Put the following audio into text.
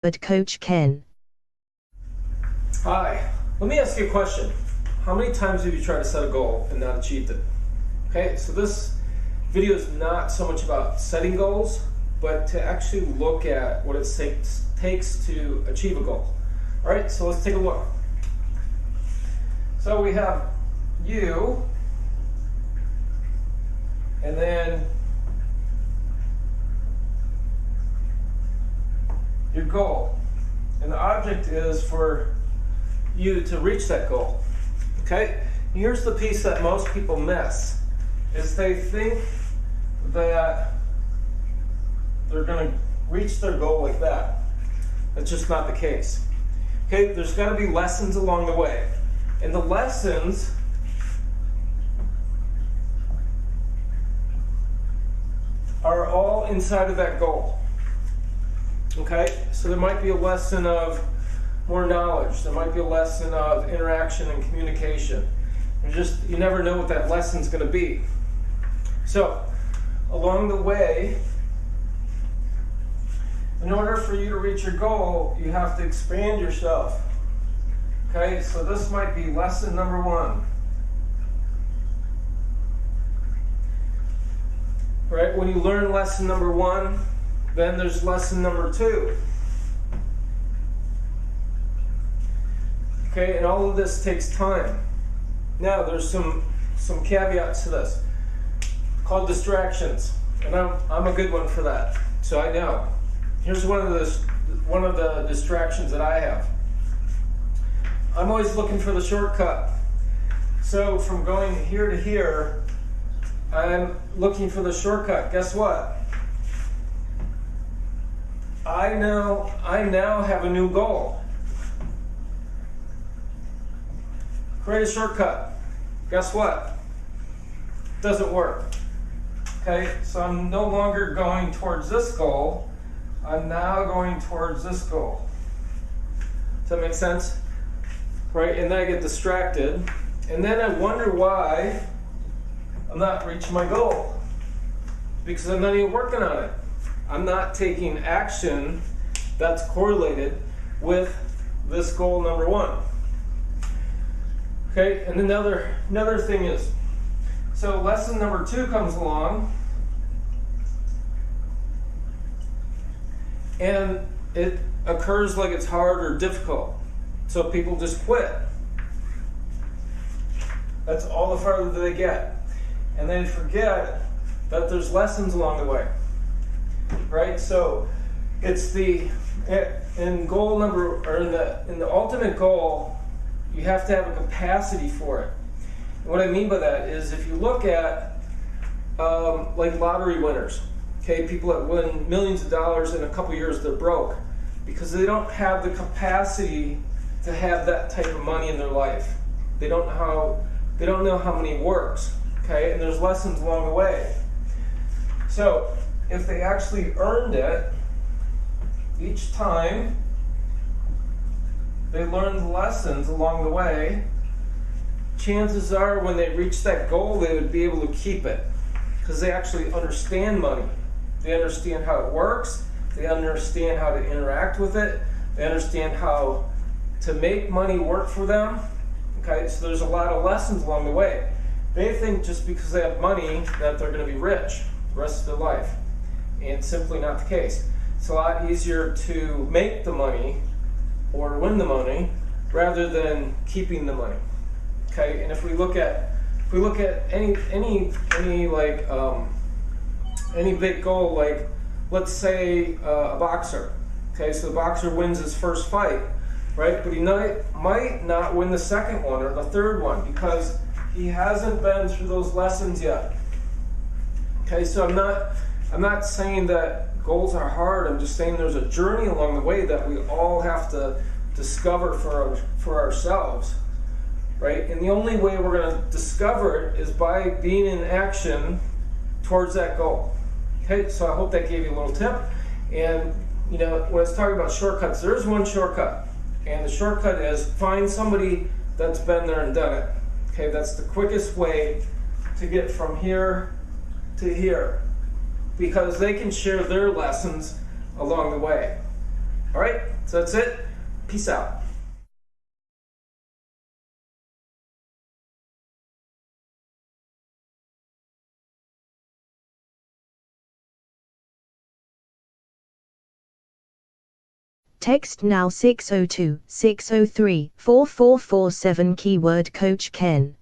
but Coach Ken. Hi, let me ask you a question. How many times have you tried to set a goal and not achieved it? Okay, so this video is not so much about setting goals, but to actually look at what it takes to achieve a goal. All right, so let's take a look. So we have you, and then your goal. And the object is for you to reach that goal. Okay? Here's the piece that most people miss, is they think that they're going to reach their goal like that. That's just not the case. Okay? There's got to be lessons along the way. And the lessons are all inside of that goal. Okay? So there might be a lesson of more knowledge. There might be a lesson of interaction and communication. You never know what that lesson's going to be. So, along the way, in order for you to reach your goal, you have to expand yourself. Okay, so this might be lesson number 1. Right, when you learn lesson number 1, then there's lesson number 2. Okay, and all of this takes time. Now, there's some caveats to this, called distractions, and I'm a good one for that. So I know. Here's one of the distractions that I have. I'm always looking for the shortcut. So from going here to here, I'm looking for the shortcut. Guess what? I now have a new goal. Create a shortcut. Guess what? Doesn't work. Okay, so I'm no longer going towards this goal. I'm now going towards this goal. Does that make sense? Right, and then I get distracted, and then I wonder why I'm not reaching my goal. Because I'm not even working on it. I'm not taking action that's correlated with this goal number 1. Okay, and another thing is, so lesson number 2 comes along, and it occurs like it's hard or difficult. So people just quit. That's all the farther they get. And they forget that there's lessons along the way. Right? So it's in the ultimate goal, you have to have a capacity for it. And what I mean by that is, if you look at like lottery winners, okay, people that win millions of dollars in a couple years, they're broke because they don't have the capacity to have that type of money in their life. They don't know how money works. Okay, and there's lessons along the way. So if they actually earned it each time, they learned the lessons along the way, chances are when they reach that goal, they would be able to keep it because they actually understand money. They understand how it works. They understand how to interact with it. They understand how to make money work for them. Okay, so there's a lot of lessons along the way. They think just because they have money that they're going to be rich the rest of their life. And it's simply not the case. It's a lot easier to make the money or win the money rather than keeping the money. Okay, and if we look at any big goal, like let's say a boxer. Okay, so the boxer wins his first fight, right? But he might not win the second one or the third one because he hasn't been through those lessons yet. Okay, so I'm not saying that goals are hard. I'm just saying there's a journey along the way that we all have to discover for ourselves, right? And the only way we're going to discover it is by being in action towards that goal. Okay, so I hope that gave you a little tip. And when I was talking about shortcuts, there is one shortcut, and the shortcut is find somebody that's been there and done it. Okay, that's the quickest way to get from here to here, because they can share their lessons along the way. All right, so that's it. Peace out. Text now 602 603 4447 keyword Coach Ken.